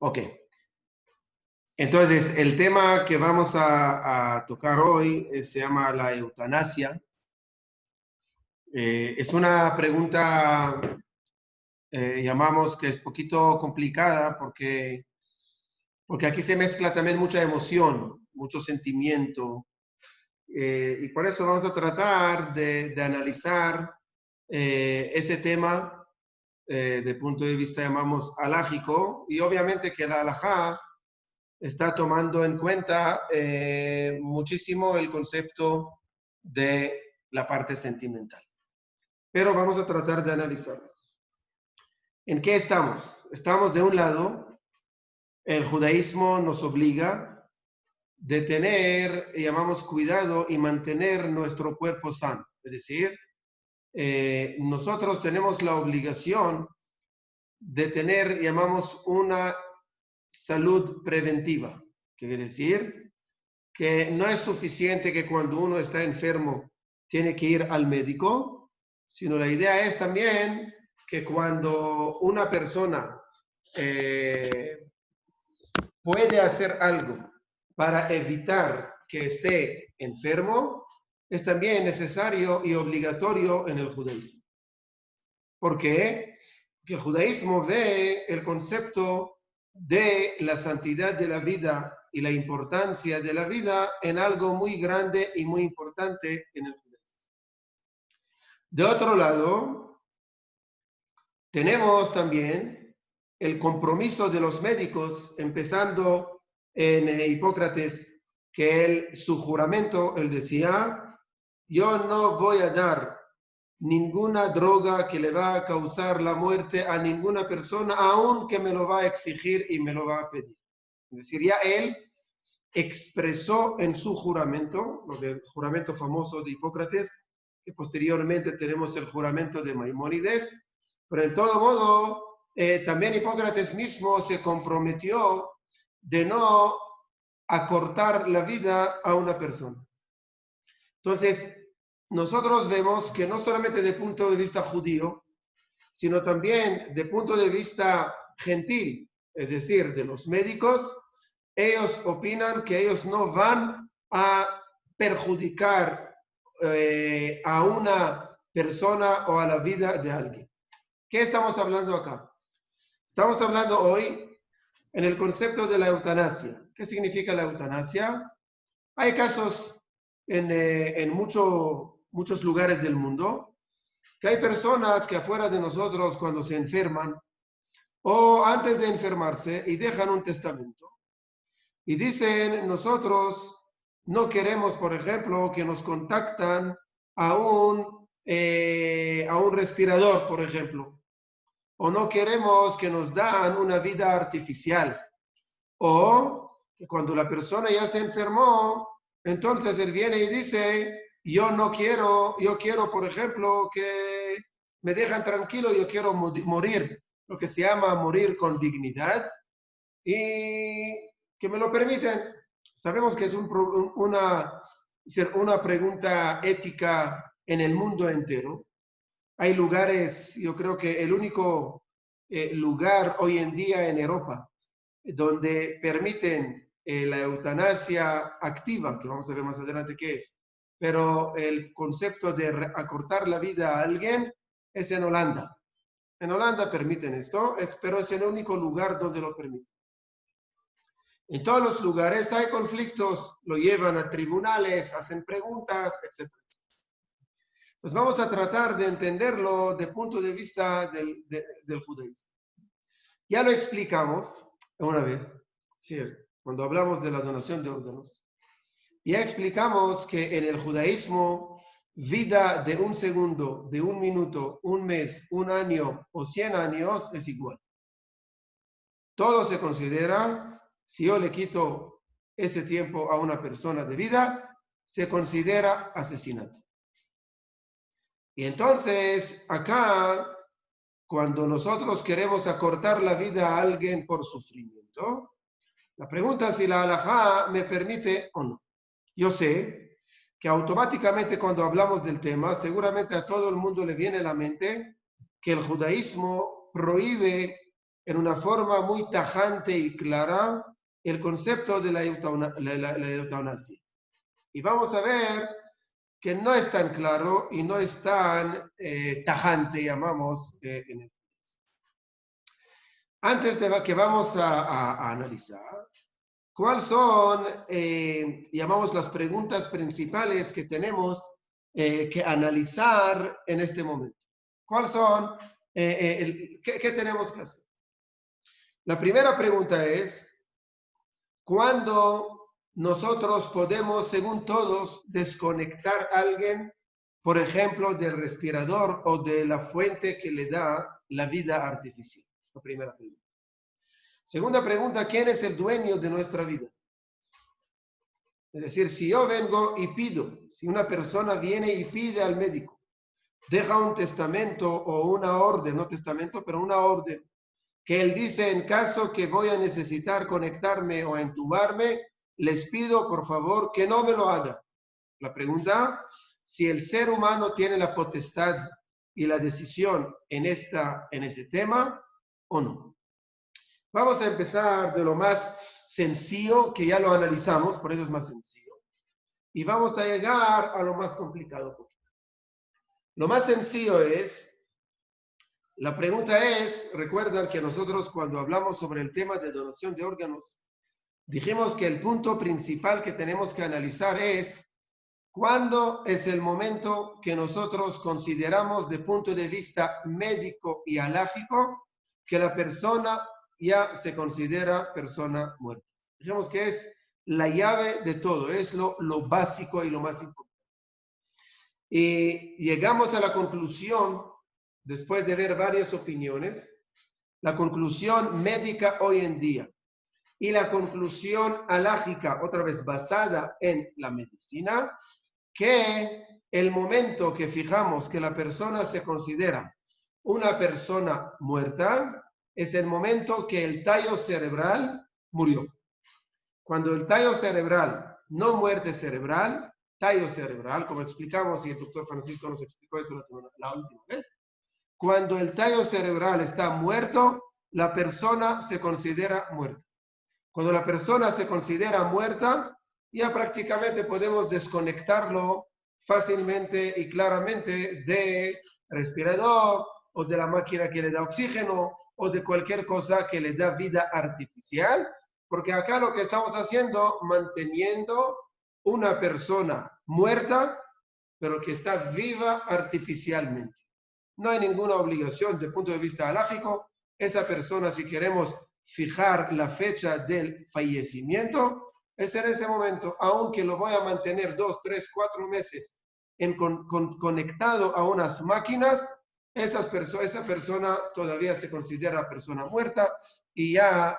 Ok. Entonces, el tema que vamos a tocar hoy se llama la eutanasia. Es una pregunta, llamamos que es poquito complicada porque aquí se mezcla también mucha emoción, mucho sentimiento. Y por eso vamos a tratar de analizar ese tema de punto de vista, llamamos, halágico. Y obviamente que la halajá está tomando en cuenta muchísimo el concepto de la parte sentimental. Pero vamos a tratar de analizarlo. ¿En qué estamos? Estamos de un lado, el judaísmo nos obliga de tener, llamamos, cuidado y mantener nuestro cuerpo sano. Es decir, nosotros tenemos la obligación de tener, llamamos, una salud preventiva. ¿Qué quiere decir? Que no es suficiente que cuando uno está enfermo tiene que ir al médico, sino la idea es también que cuando una persona puede hacer algo para evitar que esté enfermo, es también necesario y obligatorio en el judaísmo. ¿Por qué? Porque el judaísmo ve el concepto de la santidad de la vida y la importancia de la vida en algo muy grande y muy importante en el judaísmo. De otro lado, tenemos también el compromiso de los médicos, empezando en Hipócrates, que su juramento, él decía, yo no voy a dar ninguna droga que le va a causar la muerte a ninguna persona, aunque me lo va a exigir y me lo va a pedir. Es decir, ya él expresó en su juramento, el juramento famoso de Hipócrates, que posteriormente tenemos el juramento de Maimónides, pero en todo modo, también Hipócrates mismo se comprometió de no acortar la vida a una persona. Entonces, nosotros vemos que no solamente de punto de vista judío, sino también de punto de vista gentil, es decir, de los médicos, ellos opinan que ellos no van a perjudicar a una persona o a la vida de alguien. ¿Qué estamos hablando acá? Estamos hablando hoy en el concepto de la eutanasia. ¿Qué significa la eutanasia? Hay casos en muchos lugares del mundo que hay personas que afuera de nosotros cuando se enferman o antes de enfermarse y dejan un testamento y dicen, nosotros no queremos, por ejemplo, que nos contactan a un respirador, por ejemplo, o no queremos que nos dan una vida artificial, o que cuando la persona ya se enfermó, entonces él viene y dice, yo quiero, por ejemplo, que me dejan tranquilo, yo quiero morir, lo que se llama morir con dignidad, y que me lo permiten. Sabemos que es una pregunta ética en el mundo entero. Hay lugares, yo creo que el único lugar hoy en día en Europa donde permiten la eutanasia activa, que vamos a ver más adelante qué es, pero el concepto de acortar la vida a alguien es en Holanda. En Holanda permiten esto, pero es el único lugar donde lo permiten. En todos los lugares hay conflictos, lo llevan a tribunales, hacen preguntas, etc. Entonces vamos a tratar de entenderlo desde el punto de vista del judaísmo. Ya lo explicamos una vez, ¿sí? Cuando hablamos de la donación de órganos. Ya explicamos que en el judaísmo, vida de un segundo, de un minuto, un mes, un año o 100 años es igual. Todo se considera, si yo le quito ese tiempo a una persona de vida, se considera asesinato. Y entonces, acá, cuando nosotros queremos acortar la vida a alguien por sufrimiento, la pregunta es si la halajá me permite o no. Yo sé que automáticamente cuando hablamos del tema, seguramente a todo el mundo le viene a la mente que el judaísmo prohíbe en una forma muy tajante y clara el concepto de la eutanasia. Y vamos a ver que no es tan claro y no es tan tajante, llamamos, en el. Antes de que vamos a analizar, ¿cuáles son, llamamos, las preguntas principales que tenemos que analizar en este momento? ¿Cuáles son? ¿Qué tenemos que hacer? La primera pregunta es, ¿cuándo nosotros podemos, según todos, desconectar a alguien, por ejemplo, del respirador o de la fuente que le da la vida artificial? La primera pregunta. Segunda pregunta, ¿quién es el dueño de nuestra vida? Es decir, si yo vengo y pido, si una persona viene y pide al médico, deja un testamento o una orden, no testamento, pero una orden, que él dice, en caso que voy a necesitar conectarme o entubarme, les pido por favor que no me lo haga. La pregunta, si el ser humano tiene la potestad y la decisión en ese tema o no. Vamos a empezar de lo más sencillo, que ya lo analizamos, por eso es más sencillo. Y vamos a llegar a lo más complicado. Lo más sencillo es, la pregunta es, recuerdan que nosotros cuando hablamos sobre el tema de donación de órganos, dijimos que el punto principal que tenemos que analizar es cuándo es el momento que nosotros consideramos de punto de vista médico y haláfico que la persona ya se considera persona muerta. Dijimos que es la llave de todo, es lo básico y lo más importante. Y llegamos a la conclusión, después de ver varias opiniones, la conclusión médica hoy en día y la conclusión haláfica, otra vez basada en la medicina, que el momento que fijamos que la persona se considera una persona muerta es el momento que el tallo cerebral murió. Cuando el tallo cerebral, no muerte cerebral, tallo cerebral, como explicamos y el doctor Francisco nos explicó eso la última vez, cuando el tallo cerebral está muerto, la persona se considera muerta. Cuando la persona se considera muerta, ya prácticamente podemos desconectarlo fácilmente y claramente de respirador o de la máquina que le da oxígeno o de cualquier cosa que le da vida artificial, porque acá lo que estamos haciendo, manteniendo una persona muerta, pero que está viva artificialmente. No hay ninguna obligación desde el punto de vista haláfico. Esa persona, si queremos fijar la fecha del fallecimiento, es en ese momento, aunque lo voy a mantener 2, 3, 4 meses conectado a unas máquinas, esa persona todavía se considera persona muerta y ya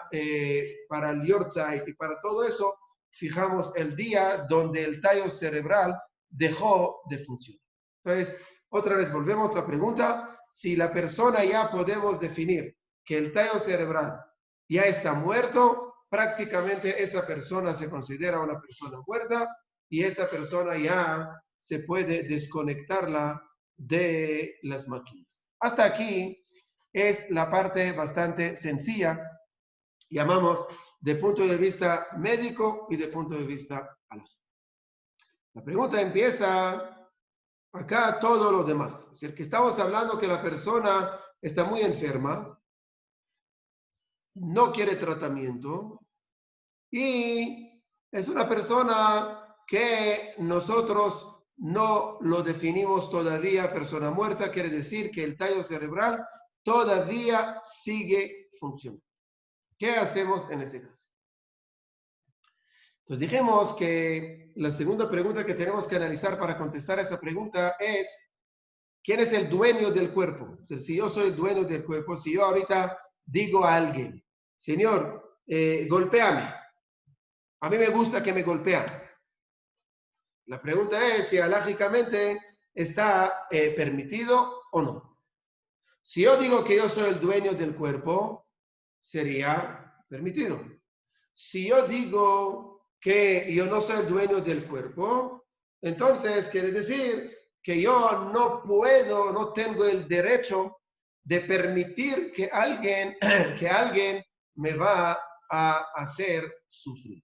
para el Yortzeit y para todo eso, fijamos el día donde el tallo cerebral dejó de funcionar. Entonces, otra vez volvemos a la pregunta, si la persona ya podemos definir que el tallo cerebral ya está muerto, prácticamente esa persona se considera una persona muerta y esa persona ya se puede desconectarla de las máquinas. Hasta aquí es la parte bastante sencilla, llamamos de punto de vista médico y de punto de vista haláfico. La pregunta empieza acá todo lo demás. Es decir, que estamos hablando que la persona está muy enferma, no quiere tratamiento y es una persona que nosotros no lo definimos todavía persona muerta, quiere decir que el tallo cerebral todavía sigue funcionando. ¿Qué hacemos en ese caso? Entonces dijimos que la segunda pregunta que tenemos que analizar para contestar a esa pregunta es ¿quién es el dueño del cuerpo? O sea, si yo soy el dueño del cuerpo, si yo ahorita digo a alguien, señor, golpéame, a mí me gusta que me golpean. La pregunta es si halajicamente está permitido o no. Si yo digo que yo soy el dueño del cuerpo, sería permitido. Si yo digo que yo no soy el dueño del cuerpo, entonces quiere decir que yo no puedo, no tengo el derecho de permitir que alguien, que alguien me va a hacer sufrir.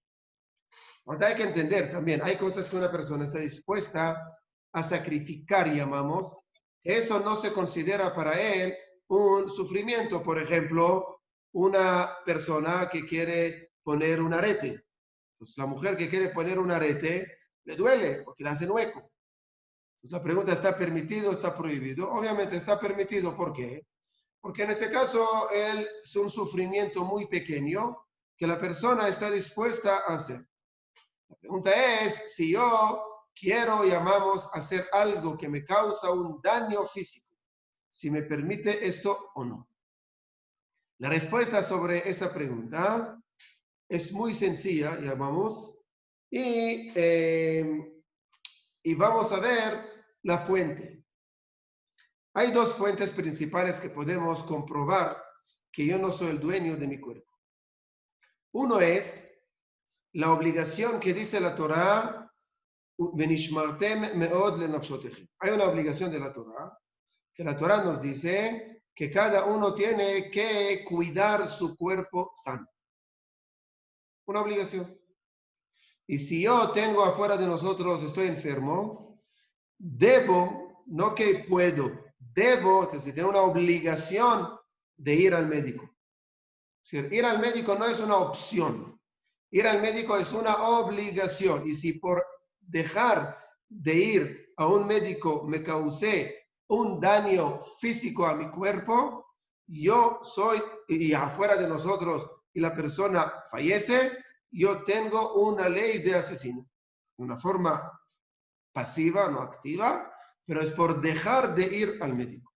Ahora hay que entender también, hay cosas que una persona está dispuesta a sacrificar, llamamos, que eso no se considera para él un sufrimiento. Por ejemplo, una persona que quiere poner un arete. Pues la mujer que quiere poner un arete le duele porque le hacen hueco. Pues la pregunta, ¿está permitido o está prohibido? Obviamente está permitido. ¿Por qué? Porque en ese caso es un sufrimiento muy pequeño que la persona está dispuesta a hacer. La pregunta es, si yo quiero, llamamos, hacer algo que me causa un daño físico, si me permite esto o no. La respuesta sobre esa pregunta es muy sencilla, llamamos, y vamos a ver la fuente. Hay dos fuentes principales que podemos comprobar que yo no soy el dueño de mi cuerpo. Uno es la obligación que dice la Torá, hay una obligación de la Torá, que la Torá nos dice que cada uno tiene que cuidar su cuerpo sano. Una obligación. Y si yo tengo afuera de nosotros, estoy enfermo, debo, no que puedo, debo, entonces tengo una obligación de ir al médico. Es decir, ir al médico no es una opción. Ir al médico es una obligación. Y si por dejar de ir a un médico me causé un daño físico a mi cuerpo, yo soy, y afuera de nosotros, y la persona fallece, yo tengo una ley de asesino. Una forma pasiva, no activa, pero es por dejar de ir al médico.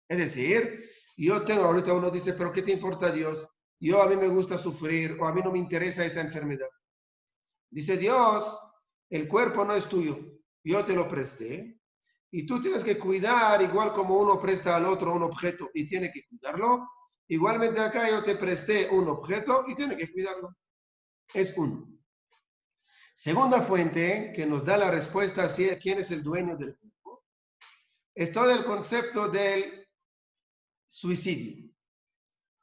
Es decir, yo tengo, ahorita uno dice, pero ¿qué te importa Dios? Yo a mí me gusta sufrir o a mí no me interesa esa enfermedad. Dice Dios, el cuerpo no es tuyo, yo te lo presté y tú tienes que cuidar igual como uno presta al otro un objeto y tiene que cuidarlo. Igualmente acá yo te presté un objeto y tiene que cuidarlo. Es uno. Segunda fuente que nos da la respuesta a quién es el dueño del cuerpo es todo el concepto del suicidio.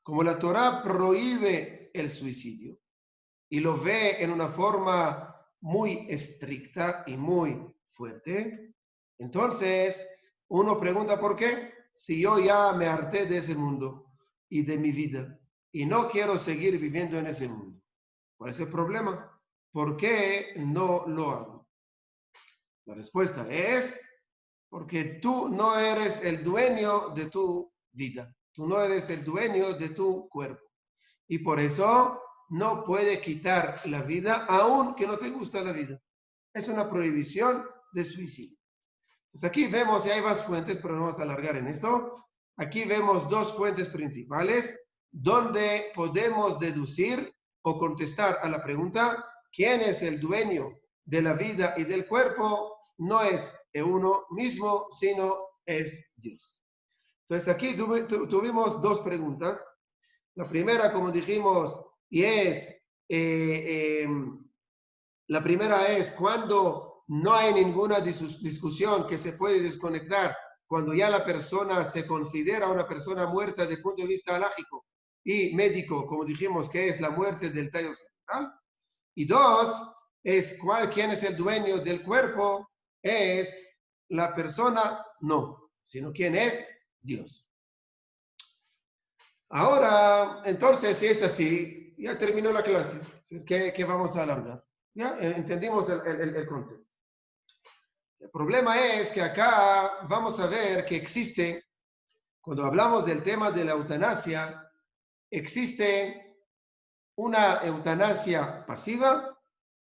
Como la Torá prohíbe el suicidio y lo ve en una forma muy estricta y muy fuerte, entonces uno pregunta ¿por qué? Si yo ya me harté de ese mundo y de mi vida y no quiero seguir viviendo en ese mundo, ¿cuál es el problema? ¿Por qué no lo hago? La respuesta es porque tú no eres el dueño de tu vida. Tú no eres el dueño de tu cuerpo. Y por eso no puede quitar la vida, aunque no te gusta la vida. Es una prohibición de suicidio. Entonces aquí vemos, y hay más fuentes, pero no vamos a alargar en esto. Aquí vemos dos fuentes principales donde podemos deducir o contestar a la pregunta, ¿quién es el dueño de la vida y del cuerpo? No es uno mismo, sino es Dios. Entonces aquí tuvimos dos preguntas. La primera, como dijimos, y es, la primera es cuando no hay ninguna discusión que se puede desconectar, cuando ya la persona se considera una persona muerta desde el punto de vista alágico y médico, como dijimos, que es la muerte del tallo cerebral. Y dos, es quién es el dueño del cuerpo, es la persona, no, sino quién es Dios. Ahora, entonces, si es así, ya terminó la clase. ¿Qué vamos a alargar? Ya entendimos el concepto. El problema es que acá vamos a ver que existe, cuando hablamos del tema de la eutanasia, existe una eutanasia pasiva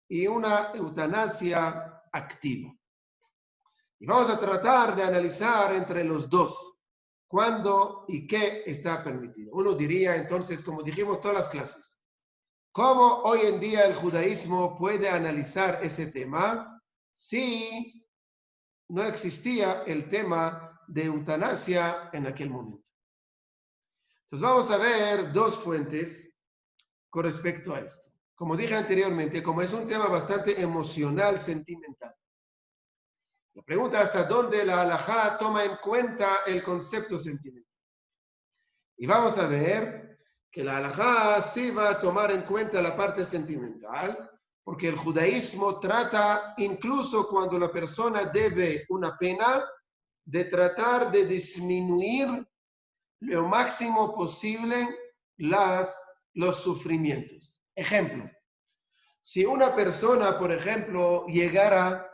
y una eutanasia activa. Y vamos a tratar de analizar entre los dos cuándo y qué está permitido. Uno diría entonces, como dijimos todas las clases, ¿cómo hoy en día el judaísmo puede analizar ese tema si no existía el tema de eutanasia en aquel momento? Entonces vamos a ver dos fuentes con respecto a esto. Como dije anteriormente, como es un tema bastante emocional, sentimental. La pregunta hasta dónde la halajá toma en cuenta el concepto sentimental. Y vamos a ver que la halajá sí va a tomar en cuenta la parte sentimental, porque el judaísmo trata, incluso cuando la persona debe una pena, de tratar de disminuir lo máximo posible los sufrimientos. Ejemplo, si una persona, por ejemplo, llegara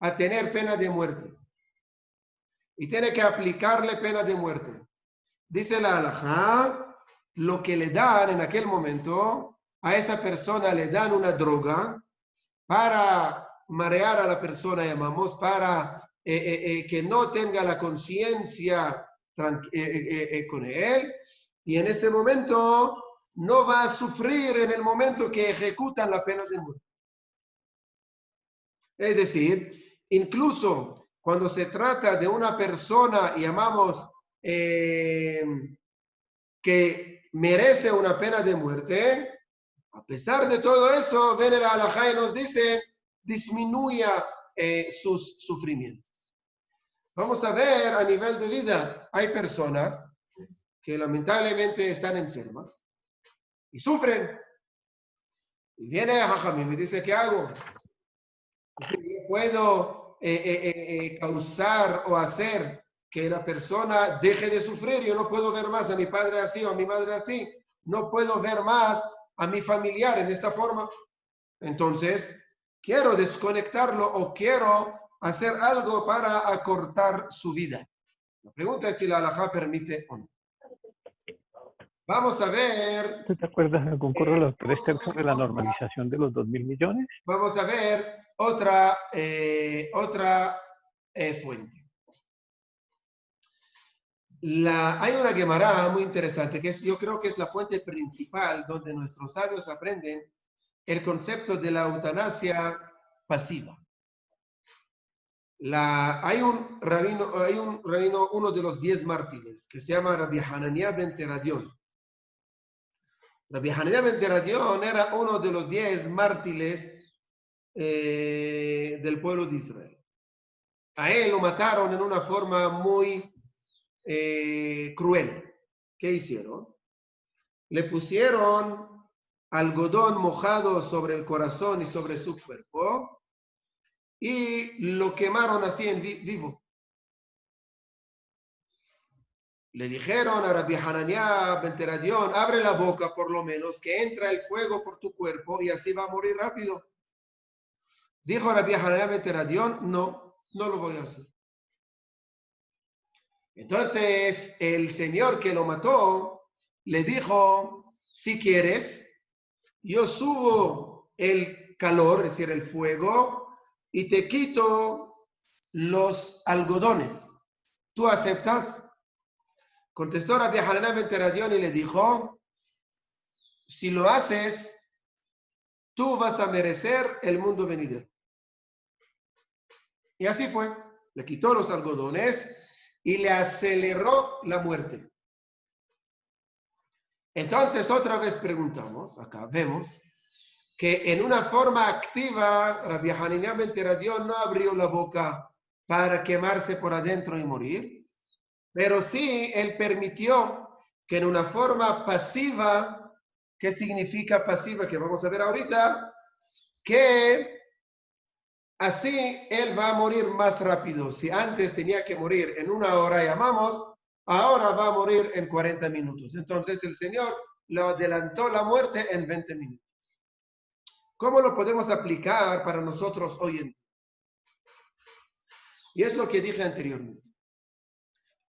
a tener pena de muerte y tiene que aplicarle pena de muerte, dice la halajá, lo que le dan en aquel momento, a esa persona le dan una droga para marear a la persona, llamamos, para que no tenga la conciencia con él, y en ese momento no va a sufrir en el momento que ejecutan la pena de muerte. Es decir, incluso cuando se trata de una persona, llamamos, que merece una pena de muerte, a pesar de todo eso, viene la halajá y nos dice, disminuya sus sufrimientos. Vamos a ver a nivel de vida, hay personas que lamentablemente están enfermas y sufren. Y viene a Jajamim y dice, ¿qué hago? Dice, yo puedo causar o hacer que la persona deje de sufrir. Yo no puedo ver más a mi padre así o a mi madre así. No puedo ver más a mi familiar en esta forma. Entonces, quiero desconectarlo o quiero hacer algo para acortar su vida. La pregunta es si la halajá permite o no. Vamos a ver. ¿Tú te acuerdas de algún correo de los 3 sobre la normalización de los 2.000 millones? Vamos a ver otra fuente. Hay una Gemara muy interesante, que yo creo que es la fuente principal donde nuestros sabios aprenden el concepto de la eutanasia pasiva. Hay un rabino, uno de los 10 mártires, que se llama Rabbi Hananiah ben Teradion. Rabbi Hananiah ben Teradion era uno de los 10 mártires del pueblo de Israel. A él lo mataron en una forma muy cruel. ¿Qué hicieron? Le pusieron algodón mojado sobre el corazón y sobre su cuerpo y lo quemaron así en vivo. Le dijeron a Rabbi Hananiah ben Teradion, abre la boca por lo menos, que entra el fuego por tu cuerpo y así va a morir rápido. Dijo Rabbi Hananiah ben Teradion, no lo voy a hacer. Entonces el señor que lo mató le dijo, si quieres, yo subo el calor, es decir, el fuego, y te quito los algodones. ¿Tú aceptas? Contestó Rabbi Hananiah ben Teradion y le dijo, si lo haces, tú vas a merecer el mundo venidero. Y así fue. Le quitó los algodones y le aceleró la muerte. Entonces, otra vez preguntamos, acá vemos, que en una forma activa, Rabbi Hananiah ben Teradion no abrió la boca para quemarse por adentro y morir, pero sí él permitió que en una forma pasiva, ¿qué significa pasiva? Que vamos a ver ahorita, que así él va a morir más rápido. Si antes tenía que morir en 1 hora, llamamos, ahora va a morir en 40 minutos. Entonces el Señor lo adelantó la muerte en 20 minutos. ¿Cómo lo podemos aplicar para nosotros hoy en día? Y es lo que dije anteriormente.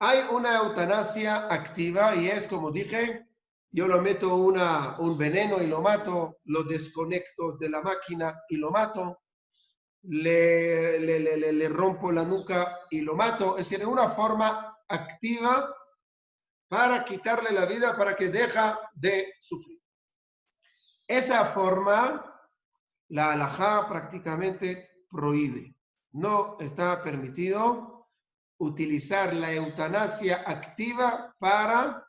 Hay una eutanasia activa y es como dije, yo lo meto un veneno y lo mato, lo desconecto de la máquina y lo mato, le rompo la nuca y lo mato. Es decir, una forma activa para quitarle la vida, para que deja de sufrir. Esa forma, la halajá prácticamente prohíbe. No está permitido utilizar la eutanasia activa para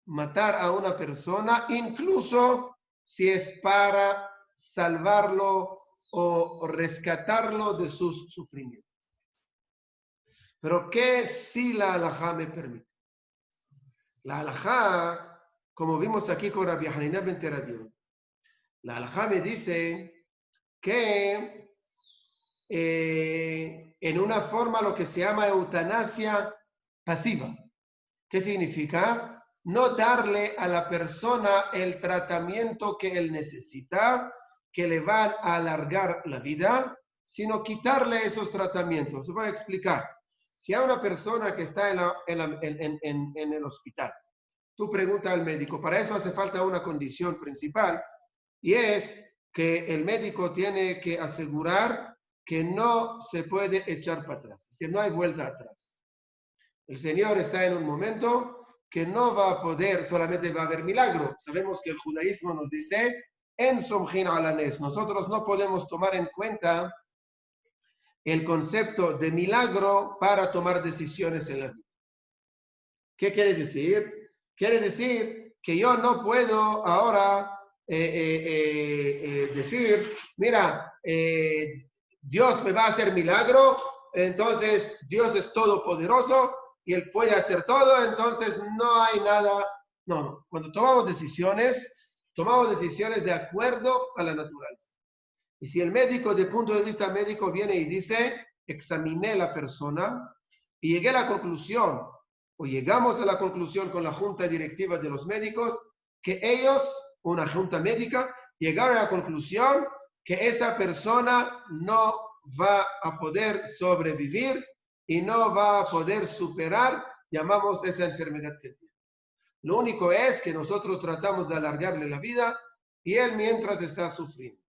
matar a una persona, incluso si es para salvarlo o rescatarlo de sus sufrimientos. Pero ¿qué si la halajá me permite? La halajá, como vimos aquí con Rabbi Hanina ben Teradion, la halajá me dice que en una forma lo que se llama eutanasia pasiva. ¿Qué significa? No darle a la persona el tratamiento que él necesita, que le van a alargar la vida, sino quitarle esos tratamientos. Se va a explicar. Si hay una persona que está en el hospital, tú preguntas al médico, para eso hace falta una condición principal, y es que el médico tiene que asegurar que no se puede echar para atrás, es decir, no hay vuelta atrás. El Señor está en un momento que no va a poder, solamente va a haber milagro. Sabemos que el judaísmo nos dice, en somjin alanes, nosotros no podemos tomar en cuenta el concepto de milagro para tomar decisiones en la vida. ¿Qué quiere decir? Quiere decir que yo no puedo ahora decir, mira, Dios me va a hacer milagro, entonces Dios es todopoderoso y Él puede hacer todo, entonces no hay nada. No, no. Cuando tomamos decisiones de acuerdo a la naturaleza. Y si el médico, de punto de vista médico, viene y dice, examiné la persona y llegué a la conclusión, o llegamos a la conclusión con la junta directiva de los médicos, que ellos, una junta médica, llegaron a la conclusión que esa persona no va a poder sobrevivir y no va a poder superar, llamamos, esa enfermedad que tiene. Lo único es que nosotros tratamos de alargarle la vida y él mientras está sufriendo.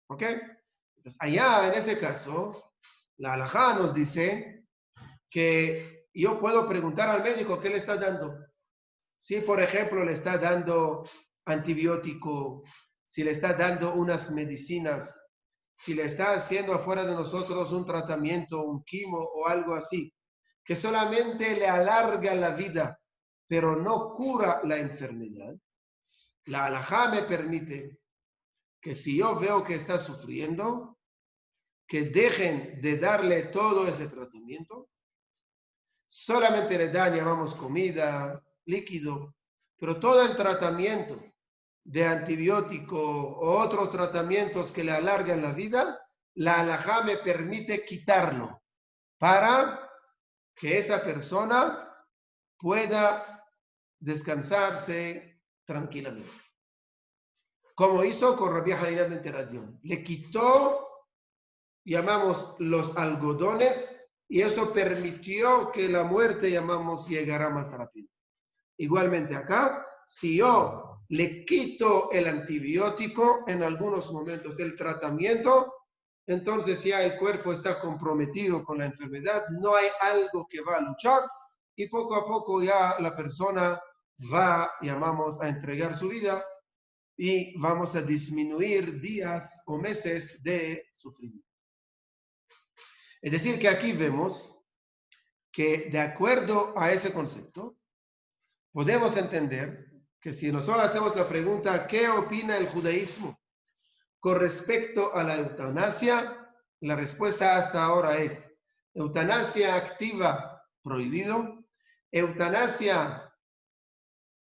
¿Ok? Entonces, allá en ese caso, la halajá nos dice que yo puedo preguntar al médico qué le está dando. Si, por ejemplo, le está dando antibiótico, si le está dando unas medicinas, si le está haciendo afuera de nosotros un tratamiento, un quimo o algo así, que solamente le alarga la vida, pero no cura la enfermedad, la halajá me permite que si yo veo que está sufriendo, que dejen de darle todo ese tratamiento, solamente le dan, llamamos comida, líquido, pero todo el tratamiento de antibiótico o otros tratamientos que le alargan la vida, la halajá me permite quitarlo para que esa persona pueda descansarse tranquilamente. Como hizo con Rabbi Hanina ben Teradion. Le quitó, llamamos, los algodones y eso permitió que la muerte, llamamos, llegara más rápido. Igualmente acá, si yo le quito el antibiótico en algunos momentos, el tratamiento, entonces ya el cuerpo está comprometido con la enfermedad, no hay algo que va a luchar y poco a poco ya la persona va, llamamos, a entregar su vida y vamos a disminuir días o meses de sufrimiento. Es decir, que aquí vemos que de acuerdo a ese concepto, podemos entender que si nosotros hacemos la pregunta, ¿qué opina el judaísmo con respecto a la eutanasia? La respuesta hasta ahora es eutanasia activa, prohibido. Eutanasia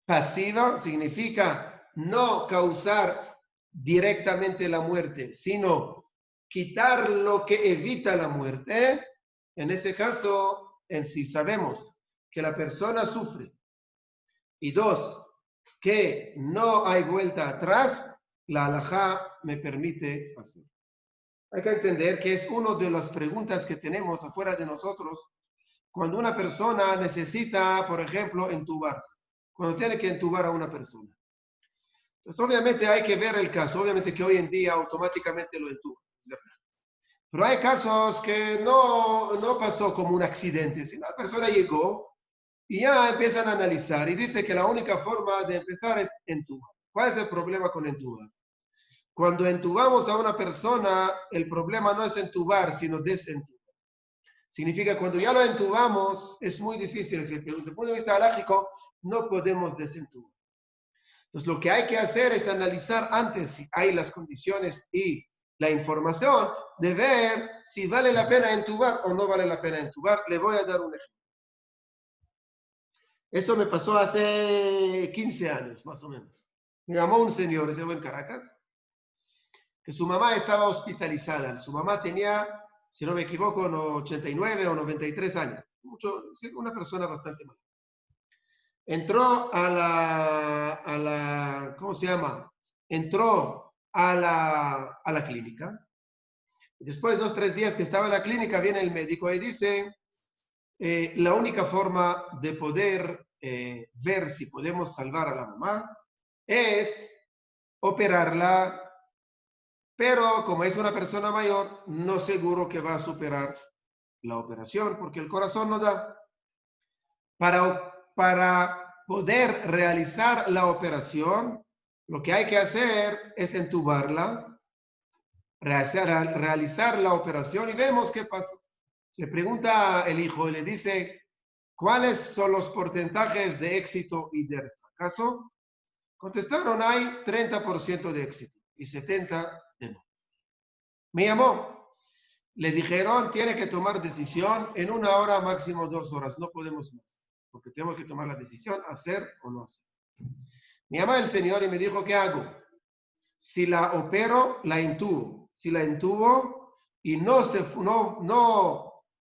pasiva significa no causar directamente la muerte, sino quitar lo que evita la muerte. En ese caso, en sí sabemos que la persona sufre y dos, que no hay vuelta atrás, la halajá me permite hacer. Hay que entender que es una de las preguntas que tenemos afuera de nosotros cuando una persona necesita, por ejemplo, entubarse, cuando tiene que entubar a una persona. Entonces, obviamente hay que ver el caso, obviamente que hoy en día automáticamente lo entuban, ¿verdad? Pero hay casos que no pasó como un accidente, sino la persona llegó y ya empiezan a analizar y dice que la única forma de empezar es entubar. ¿Cuál es el problema con entubar? Cuando entubamos a una persona, el problema no es entubar, sino desentubar. Significa cuando ya lo entubamos, es muy difícil, desde el punto de vista halájico, no podemos desentubar. Entonces, lo que hay que hacer es analizar antes si hay las condiciones y la información de ver si vale la pena entubar o no vale la pena entubar. Le voy a dar un ejemplo. Eso me pasó hace 15 años, más o menos. Me llamó un señor, ese en Caracas, que su mamá estaba hospitalizada. Su mamá tenía, si no me equivoco, 89 o 93 años. Una persona bastante mala. Entró ¿cómo se llama? Entró a la clínica. Después de 2-3 días que estaba en la clínica, viene el médico y dice, la única forma de poder ver si podemos salvar a la mamá es operarla, pero como es una persona mayor, no seguro que va a superar la operación porque el corazón no da. Para poder realizar la operación, lo que hay que hacer es entubarla, realizar la operación y vemos qué pasa. Le pregunta el hijo y le dice, ¿cuáles son los porcentajes de éxito y de fracaso? Contestaron, hay 30% de éxito y 70% de no. Me llamó. Le dijeron, tiene que tomar decisión en 1 hora, máximo 2 horas. No podemos más, porque tenemos que tomar la decisión, hacer o no hacer. Me llamó el señor y me dijo, ¿qué hago? Si la opero, la intubo. Si la intubo y no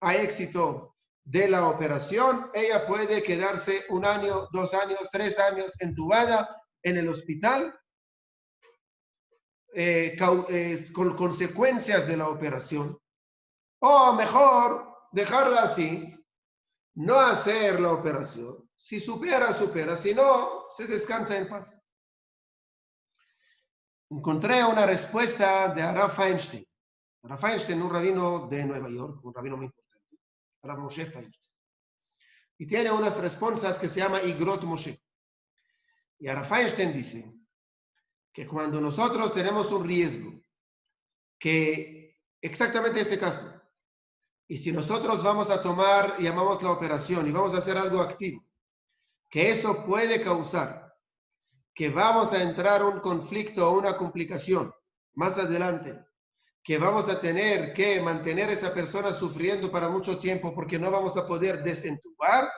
hay éxito de la operación, ella puede quedarse 1 año, 2 años, 3 años entubada en el hospital con consecuencias de la operación. O mejor, dejarla así, no hacer la operación. Si supera, supera. Si no, se descansa en paz. Encontré una respuesta de Arav Feinstein. Arav Feinstein, un rabino de Nueva York, un rabino muy importante. Arav Moshe Feinstein. Y tiene unas respuestas que se llama Igrot Moshe. Y Arav Feinstein dice que cuando nosotros tenemos un riesgo, que exactamente ese caso, y si nosotros vamos a tomar, llamamos la operación, y vamos a hacer algo activo, que eso puede causar que vamos a entrar a un conflicto o una complicación más adelante, que vamos a tener que mantener a esa persona sufriendo para mucho tiempo porque no vamos a poder desentubar,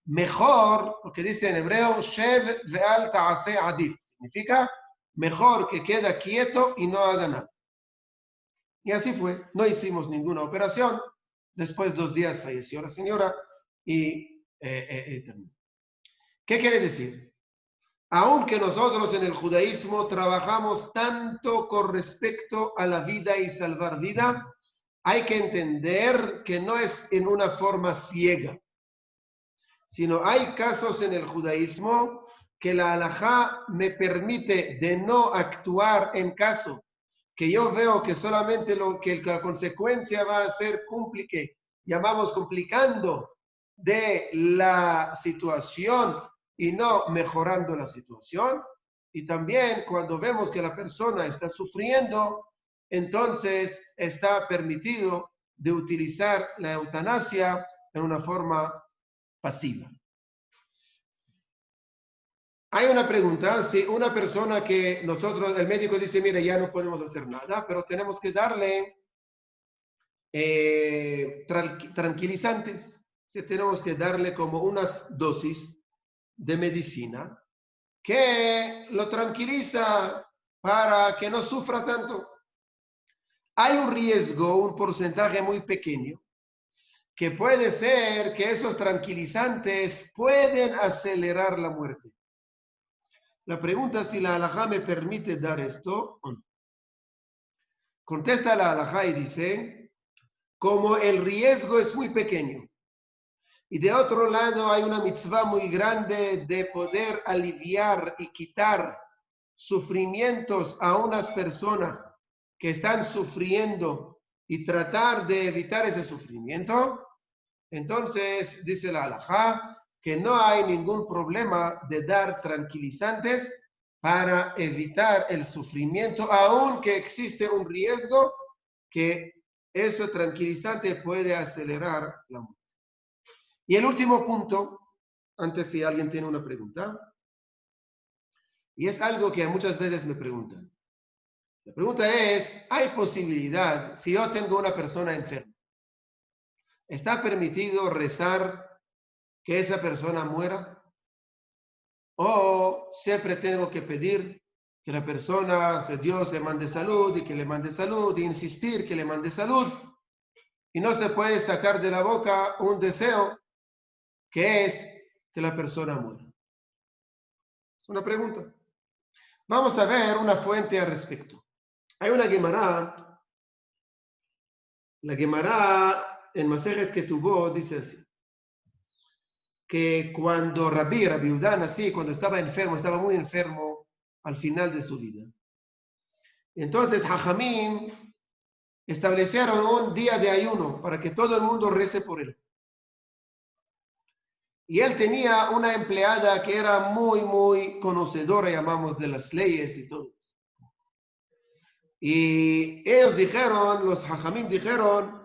mejor, lo que dice en hebreo, shev ve'al ta'aseh adif, significa mejor que queda quieto y no haga nada. Y así fue, no hicimos ninguna operación, después 2 días falleció la señora y terminó. ¿Qué quiere decir? Aunque nosotros en el judaísmo trabajamos tanto con respecto a la vida y salvar vida, hay que entender que no es en una forma ciega, sino hay casos en el judaísmo que la halajá me permite de no actuar en caso que yo veo que solamente la consecuencia va a ser llamamos complicando de la situación y no mejorando la situación. Y también cuando vemos que la persona está sufriendo, entonces está permitido de utilizar la eutanasia en una forma pasiva. Hay una pregunta, si una persona que el médico dice, mire, ya no podemos hacer nada, pero tenemos que darle tranquilizantes, si tenemos que darle como unas dosis de medicina que lo tranquiliza para que no sufra tanto. Hay un riesgo, un porcentaje muy pequeño, que puede ser que esos tranquilizantes pueden acelerar la muerte. La pregunta es si la halajá me permite dar esto o no. Contesta la halajá y dice, como el riesgo es muy pequeño, y de otro lado hay una mitzvah muy grande de poder aliviar y quitar sufrimientos a unas personas que están sufriendo y tratar de evitar ese sufrimiento, entonces dice la halajá que no hay ningún problema de dar tranquilizantes para evitar el sufrimiento, aunque existe un riesgo que ese tranquilizante puede acelerar la muerte. Y el último punto, antes si alguien tiene una pregunta, y es algo que muchas veces me preguntan. La pregunta es, ¿hay posibilidad, si yo tengo una persona enferma, está permitido rezar que esa persona muera? O siempre tengo que pedir que la persona, si Dios le mande salud y que le mande salud, y insistir que le mande salud. Y no se puede sacar de la boca un deseo que es que la persona muera. Es una pregunta. Vamos a ver una fuente al respecto. Hay una Gemara, la Gemara en Masejet Ketubot dice así, que cuando Rabbi Yehuda así, cuando estaba enfermo, estaba muy enfermo al final de su vida. Entonces Jajamim establecieron un día de ayuno para que todo el mundo rece por él. Y él tenía una empleada que era muy conocedora, llamamos, de las leyes y todo eso. Y ellos dijeron, los Jajamim dijeron,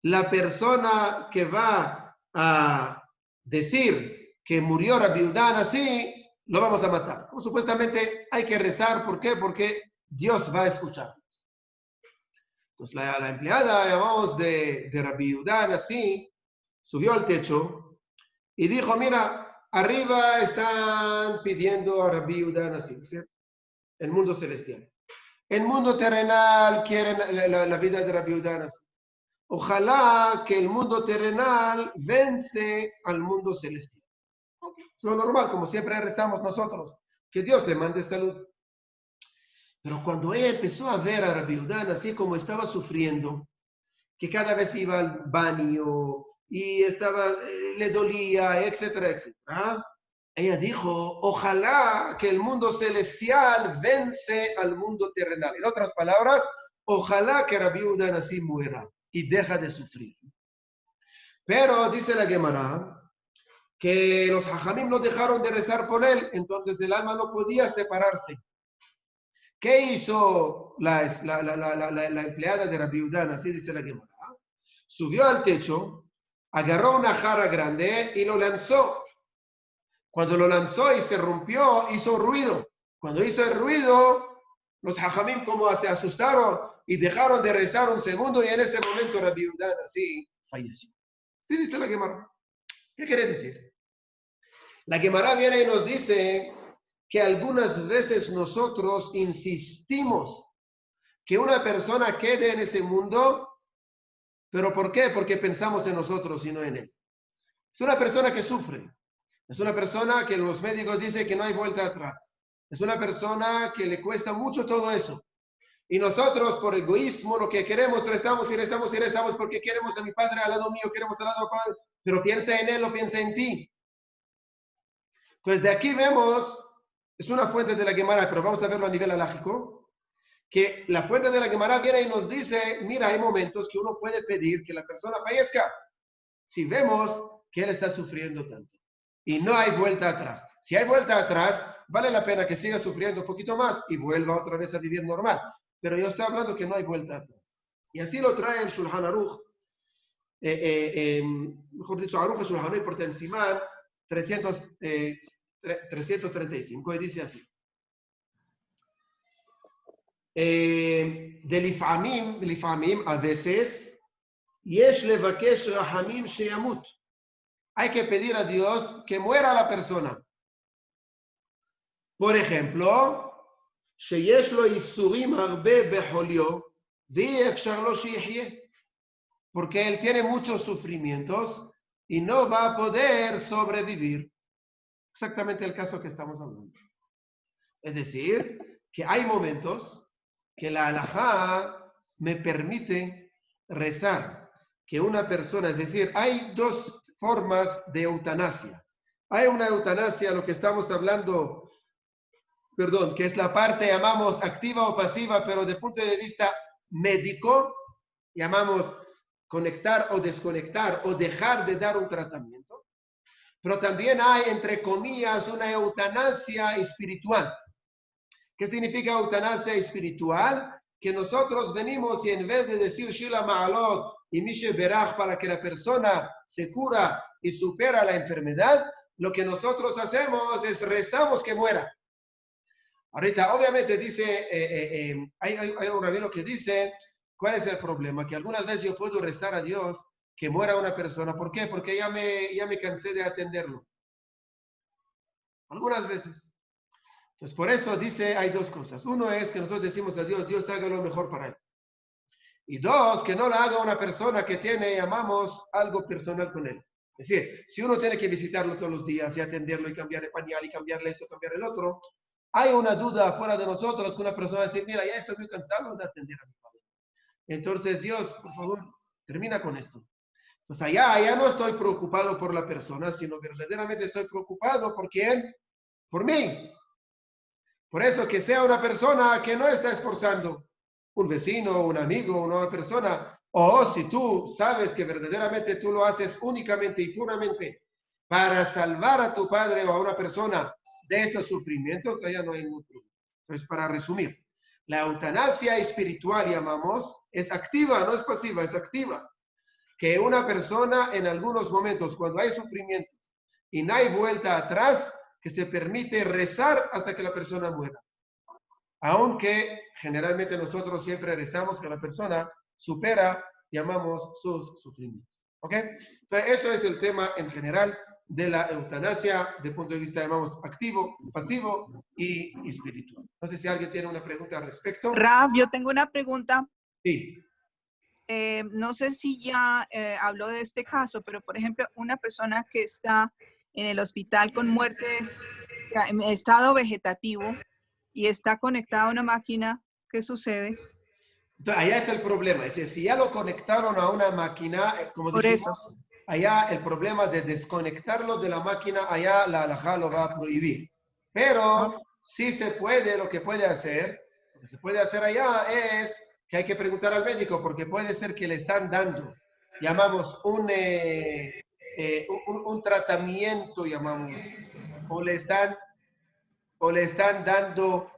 la persona que va a decir que murió Rabbi Yehuda así, lo vamos a matar. Como supuestamente hay que rezar, ¿por qué? Porque Dios va a escucharnos. Entonces la empleada, llamamos, de Rabbi Yehuda así, subió al techo y dijo, mira, arriba están pidiendo a Rabbi Yehuda así, ¿sí? El mundo celestial. El mundo terrenal quiere la vida de Rabbi Yehuda así. Ojalá que el mundo terrenal vence al mundo celestial. Es lo normal, como siempre rezamos nosotros, que Dios le mande salud. Pero cuando ella empezó a ver a Rabbi Yehuda así como estaba sufriendo, que cada vez iba al baño y le dolía, etcétera, etcétera, ella dijo, ojalá que el mundo celestial vence al mundo terrenal. En otras palabras, ojalá que Rabbi Yehuda así muera y deja de sufrir. Pero dice la Gemara que los Jajamim no dejaron de rezar por él, entonces el alma no podía separarse. ¿Qué hizo la empleada de Rabbi Yehuda? Así dice la Gemara. Subió al techo, agarró una jarra grande y lo lanzó. Cuando lo lanzó y se rompió, hizo ruido. Cuando hizo el ruido, los Jajamim como se asustaron y dejaron de rezar un segundo y en ese momento Rabbi Yehuda así falleció. Así dice la Gemara. ¿Qué quiere decir? La Gemara viene y nos dice que algunas veces nosotros insistimos que una persona quede en ese mundo, ¿pero por qué? Porque pensamos en nosotros y no en él. Es una persona que sufre. Es una persona que los médicos dicen que no hay vuelta atrás. Es una persona que le cuesta mucho todo eso. Y nosotros, por egoísmo, lo que queremos, rezamos y rezamos y rezamos porque queremos a mi padre al lado mío, queremos al lado de padre, pero piensa en él, no piensa en ti. Entonces, de aquí vemos, es una fuente de la Gemara, pero vamos a verlo a nivel alágico, que la fuente de la Gemara viene y nos dice, mira, hay momentos que uno puede pedir que la persona fallezca, si vemos que él está sufriendo tanto. Y no hay vuelta atrás. Si hay vuelta atrás, vale la pena que siga sufriendo un poquito más y vuelva otra vez a vivir normal. Pero yo estoy hablando que no hay vuelta atrás. Y así lo trae el Shulchan Aruch, mejor dicho, Aruch el Shulchan Aruch por Tensimán 335, y dice así. De Lifamim, a veces, Yesh levakesh rahamim sheyamut. Hay que pedir a Dios que muera la persona. Por ejemplo, sheyesh lo isurim harbe beholio, ve'efshar lo sheyehye. Porque él tiene muchos sufrimientos y no va a poder sobrevivir. Exactamente el caso que estamos hablando. Es decir, que hay momentos que la halajá me permite rezar que una persona, es decir, hay dos formas de eutanasia. Hay una eutanasia, lo que estamos hablando, perdón, que es la parte, llamamos activa o pasiva, pero de punto de vista médico, llamamos conectar o desconectar o dejar de dar un tratamiento. Pero también hay, entre comillas, una eutanasia espiritual. ¿Qué significa eutanasia espiritual? Que nosotros venimos y en vez de decir Shila Ma'alot y Mishe Berach para que la persona se cura y supera la enfermedad, lo que nosotros hacemos es rezamos que muera. Ahorita, obviamente, dice, hay un rabino que dice, ¿cuál es el problema? Que algunas veces yo puedo rezar a Dios que muera una persona. ¿Por qué? Porque ya me cansé de atenderlo. algunas veces. Entonces, por eso dice, hay dos cosas. Uno es que nosotros decimos a Dios, Dios haga lo mejor para él. Y dos, que no lo haga una persona que tiene, llamamos, algo personal con él. Es decir, si uno tiene que visitarlo todos los días y atenderlo y cambiarle pañal y cambiarle esto, cambiar el otro, hay una duda fuera de nosotros que una persona va a decir, mira, ya estoy muy cansado de atender a mi padre. Entonces, Dios, por favor, termina con esto. Entonces, allá no estoy preocupado por la persona, sino verdaderamente estoy preocupado por quién, por mí. Por eso que sea una persona que no está esforzando, un vecino, un amigo, una persona, o si tú sabes que verdaderamente tú lo haces únicamente y puramente para salvar a tu padre o a una persona de esos sufrimientos, allá no hay ningún problema. Entonces, para resumir, la eutanasia espiritual, llamamos, es activa, no es pasiva, es activa. Que una persona en algunos momentos, cuando hay sufrimientos y no hay vuelta atrás, que se permite rezar hasta que la persona muera. Aunque generalmente nosotros siempre rezamos que la persona supera, llamamos, sus sufrimientos. ¿Ok? Entonces, eso es el tema en general de la eutanasia, de punto de vista, llamamos, activo, pasivo y espiritual. No sé si alguien tiene una pregunta al respecto. Raf, yo tengo una pregunta. Sí. No sé si ya habló de este caso, pero por ejemplo, una persona que está en el hospital con muerte en estado vegetativo y está conectada a una máquina, ¿qué sucede? Entonces, allá está el problema. Es decir, si ya lo conectaron a una máquina, como Por dijimos, eso. allá el problema de desconectarlo de la máquina, allá la halajá lo va a prohibir. Pero sí se puede, lo que se puede hacer allá es que hay que preguntar al médico, porque puede ser que le están dando, llamamos, un tratamiento, llamamos, o le están dando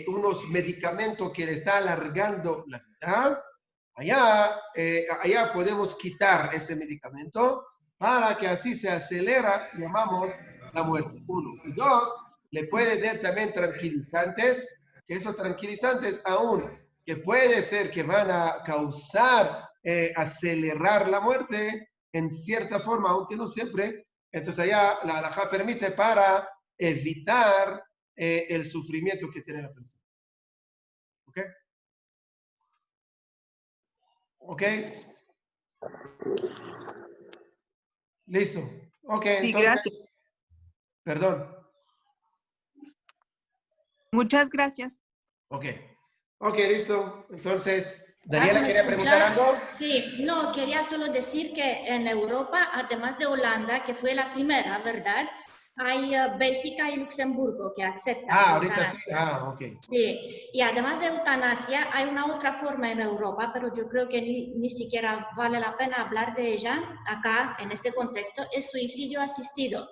unos medicamentos que le está alargando la vida. Allá podemos quitar ese medicamento para que así se acelera, llamamos, la muerte. Uno. Y dos, le puede dar también tranquilizantes, que esos tranquilizantes aún, que puede ser que van a causar, acelerar la muerte en cierta forma, aunque no siempre. Entonces allá la halajá permite para evitar el sufrimiento que tiene la persona. ¿Ok? ¿Ok? Listo. Ok, Sí, entonces. gracias. Perdón. Muchas gracias. Ok. Ok, listo. Entonces, Daniela, ¿me ¿quería preguntar escucha? algo? Sí, no, quería solo decir que en Europa, además de Holanda, que fue la primera, ¿verdad? Hay Bélgica y Luxemburgo que aceptan la Ahorita sí. eutanasia. Ok. Sí, y además de eutanasia, hay una otra forma en Europa, pero yo creo que ni siquiera vale la pena hablar de ella acá, en este contexto, es suicidio asistido.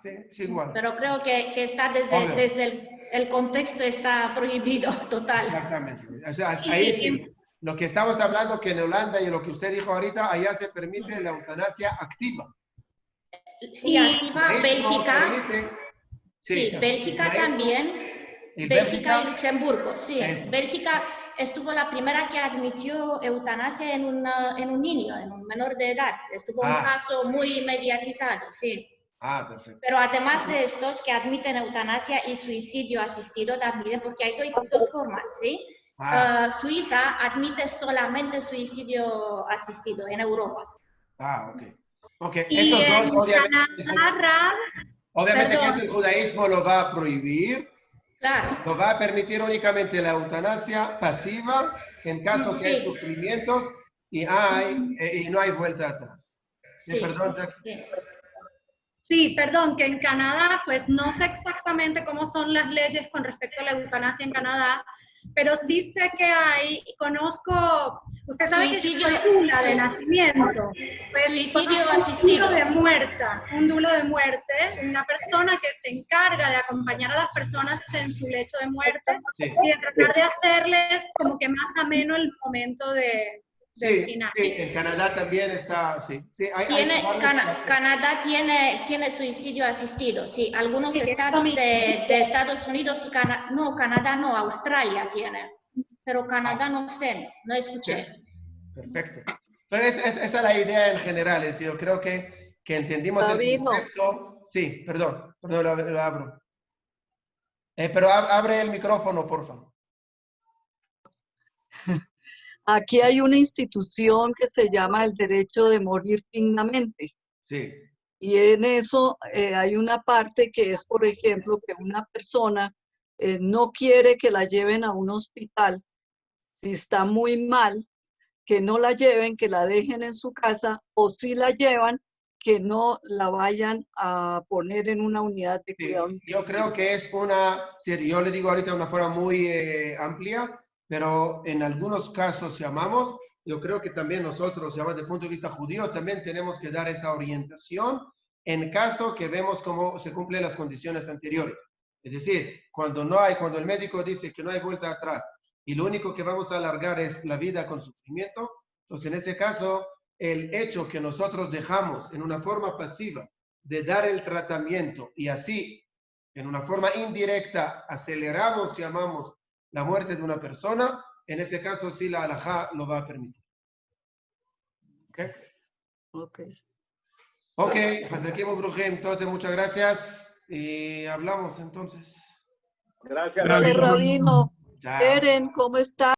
Sí, es igual. Pero creo que está desde el contexto está prohibido total. Exactamente. O sea, ahí sí. Lo que estamos hablando que en Holanda y lo que usted dijo ahorita, allá se permite la eutanasia activa. Sí, activa Bélgica. Sí, Bélgica también. ¿Y Bélgica y Luxemburgo, sí. Eso. Bélgica estuvo la primera que admitió eutanasia en un niño, en un menor de edad. Estuvo un caso muy mediatizado, sí. Perfecto. Pero además de estos que admiten eutanasia y suicidio asistido también, porque hay dos formas, ¿sí? Suiza admite solamente suicidio asistido en Europa. Ok. Ok, y esos dos, obviamente que el judaísmo lo va a prohibir. Claro. Lo va a permitir únicamente la eutanasia pasiva en caso que hay sufrimientos y no hay vuelta atrás. Sí. Perdón, Jackie. Sí. Sí, perdón, que en Canadá, pues no sé exactamente cómo son las leyes con respecto a la eutanasia en Canadá, pero sí sé que hay, conozco, usted sabe suicidio, que yo soy dula de nacimiento, pues suicidio asistido. Un dulo de muerte, una persona que se encarga de acompañar a las personas en su lecho de muerte y de tratar de hacerles como que más ameno el momento del final. Sí, en Canadá también está, Canadá tiene suicidio asistido, sí. Algunos estados de Estados Unidos y Canadá no, Australia tiene. Pero Canadá no sé, no escuché. Perfecto. Entonces, esa es la idea en general. Es decir, yo creo que entendimos el concepto. Sí, perdón, lo abro. Pero abre el micrófono, por favor. Aquí hay una institución que se llama el derecho de morir dignamente. Sí. Y en eso hay una parte que es, por ejemplo, que una persona no quiere que la lleven a un hospital. Si está muy mal, que no la lleven, que la dejen en su casa, o si la llevan, que no la vayan a poner en una unidad de cuidado. Sí, yo creo que es yo le digo ahorita de una forma muy amplia, pero en algunos casos llamamos, yo creo que también nosotros, desde el punto de vista judío, también tenemos que dar esa orientación en caso que vemos cómo se cumplen las condiciones anteriores. Es decir, cuando el médico dice que no hay vuelta atrás y lo único que vamos a alargar es la vida con sufrimiento, entonces en ese caso, el hecho que nosotros dejamos en una forma pasiva de dar el tratamiento y así, en una forma indirecta, aceleramos, llamamos, la muerte de una persona, en ese caso sí la halajá lo va a permitir. ¿Ok? Ok. Ok, Hazakim Brujem, entonces muchas gracias y hablamos entonces. Gracias, Gracias, Rabino. Rabino. Chao. Eren, ¿cómo estás?